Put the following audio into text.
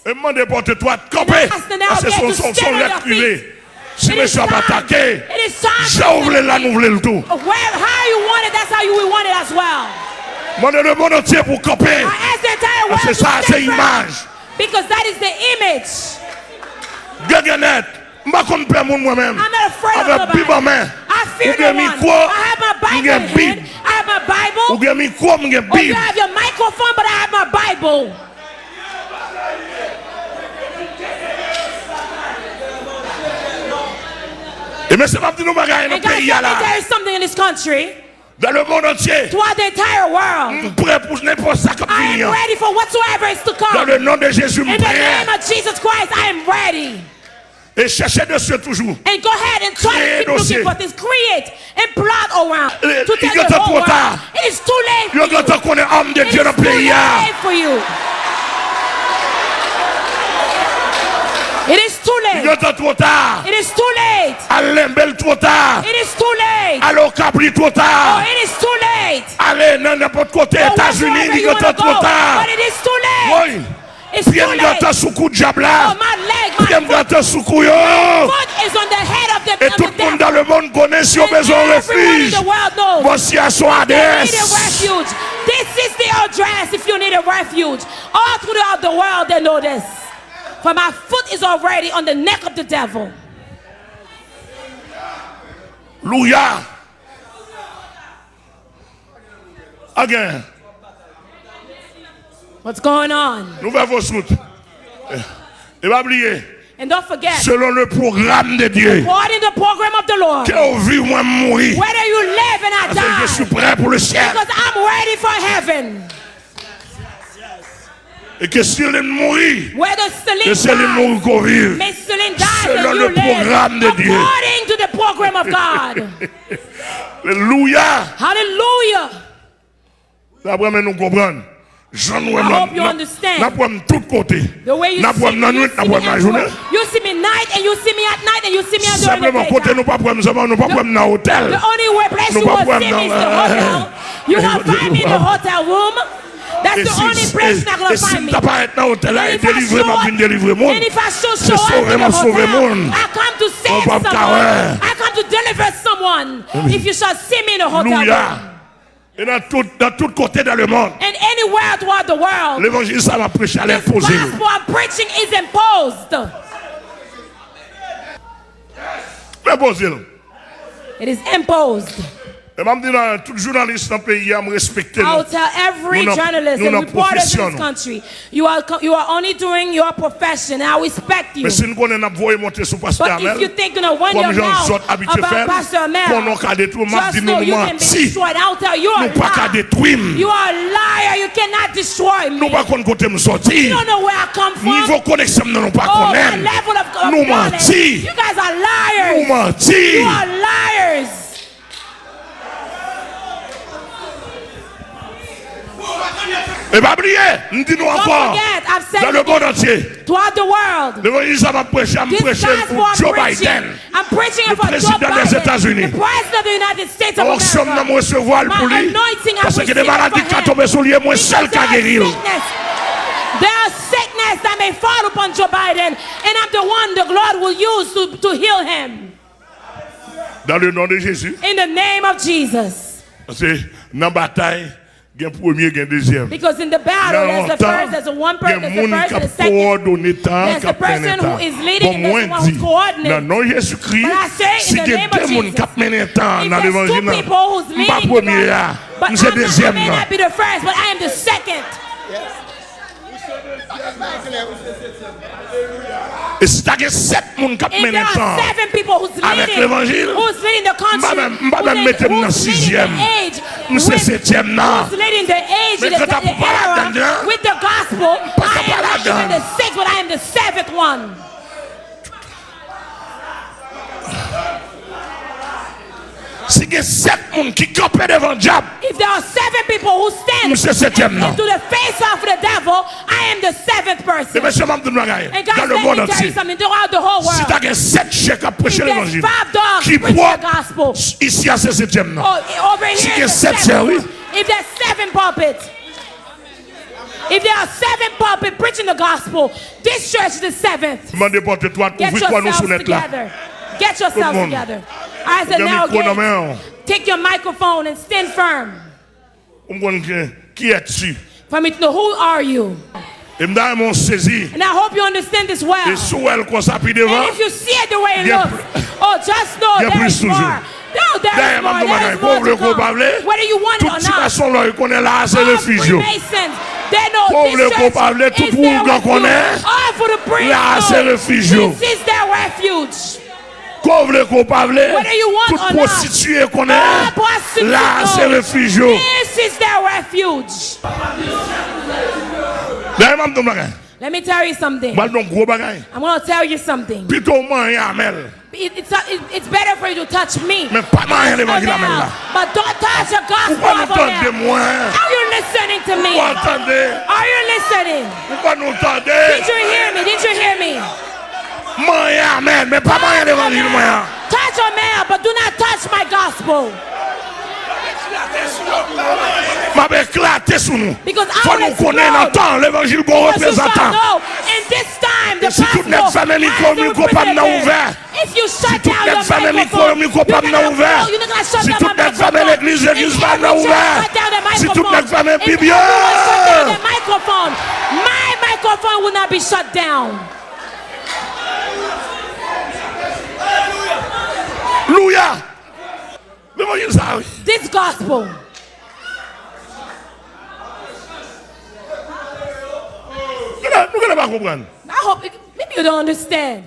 Et demandez porte-toi de camper. Parce que son reculé. Si monsieur a attaqué, j'ouvre la nouvelle le tout. How you want it, that's how you will want it as well. Demandez le monde entier pour camper. C'est ça, c'est l'image. Because that is the image. Gaganet, je ne sais pas moi-même. I'm not afraid of nobody. I fear no one. I have my Bible in hand. I have my Bible. Ou bien micro, ou bien Or you have your microphone, but I have my Bible. Et mais c'est pas petit nous bagaille dans le pays là. There is something in this country. Dans le monde entier. Throughout the entire world. Prêt pour n'importe ça comme I am ready for whatsoever is to come. Dans le nom de Jésus, in the name of Jesus Christ, I am ready. Et cherchez dessus toujours. And go ahead and try to keep looking for this. Create and plot around. To tell the whole world. It is too late for you. It is too late for you. It is too late. It is too late. It is too late. Oh, it is too late. Allez, n'importe côté, États-Unis, il est trop tard. But it is too late. It's too late. Oh, my leg, my foot is on the head of the devil. Et tout le monde dans le monde connaît si on a besoin de refuge. Voici à son adresse. This is the address if you need a refuge. All throughout the world they know this. For my foot is already on the neck of the devil. Hallelujah. Again. What's going on? And don't forget, selon le programme de Dieu, according to the program of the Lord, whether you live and I die, je suis prêt pour le ciel. Because I'm ready for heaven. Et que si elle mourit, whether Celine dies, may Celine die, selon le programme de Dieu, according to the program of God. Alléluia. Hallelujah. D'après nous comprendre. I hope you understand. The way you see me, you see me night and you see me at night and you see me during the daytime. The only place you will see me is the hotel. You won't find me in the hotel room. That's the only place you're not going to find me. And if I show up in the hotel, I come to save someone. I come to deliver someone. If you shall see me in the hotel room. Et dans tout côté dans le monde. And anywhere throughout the world. L'évangile ça va prêcher à l'imposer. The gospel I'm preaching is imposed. It is imposed. Et même dire tout journaliste dans le pays à me respecter. I'll tell every journalist and reporter in this country, you are only doing your profession. I respect you. Mais si nous connaissons envoyer monter sur pasteur amel, if you think gonna run your mouth about Pastor Amel, just know you can be destroyed. I'll tell you, you are a liar. You cannot destroy me. You don't know where I come from. My level of knowledge. You guys are liars. You are liars. Et pas oublier, nous disons encore, dans le monde entier, throughout the world, l'évangile va prêcher, pour Joe Biden, le président des États-Unis. On sommes dans recevoir pour lui, parce que des maladies qui tombent sur lui, moi seul qui a guéri. There are sickness that may fall upon Joe Biden, and I'm the one the Lord will use to heal him. Dans le nom de Jésus. In the name of Jesus. Parce que dans la bataille, il y a premier, il y a deuxième. Because in the battle, there's the first, there's the one person, there's the first and the second. There's the person who is leading and there's the one who's coordinating. But I say in the name of Jesus, if there's two people who's leading the battle, but I may not be the first, but I am the second. Et si tu as 7 personnes qui mènent le temps avec l'évangile, who's leading the country, who's leading the age, who's leading the age, the era with the gospel, I am not even the 6th, but I am the 7th one. Si il y a 7 personnes qui campent devant le diable, if there are 7 people who stand into the face of the devil, I am the 7th person. And God, let me tell you something throughout the whole world. Si tu as 7 chèques à prêcher l'évangile, qui propre ici à ce 7e. Over here, si il y a 7 chèques, oui. If there's 7 pulpits. If there are 7 pulpits preaching the gospel, this church is the 7th. Get yourselves together. Get yourselves together. I said, now again, take your microphone and stand firm. For me to know, who are you? And I hope you understand this well. And if you see it the way it looks, oh, just know there is more. No, there is more. There is more to come. Whether you want it or not. All Freemasons, they know this church is their refuge. All for the priests, this is their refuge. Whether you want or not, this is their refuge. Let me tell you something. I'm going to tell you something. It's better for you to touch me. But don't touch the gospel over there. Are you listening to me? Are you listening? Did you hear me? Did you hear me? Touch your man, but do not touch my gospel. Because I will explode. L'évangile bon représentant. Si toute notre famille if you shut down your microphone, si toute notre famille l'église pas ouvert. Si toute notre famille Bible. My microphone will not be shut down. Hallelujah. This gospel. I hope maybe you don't understand.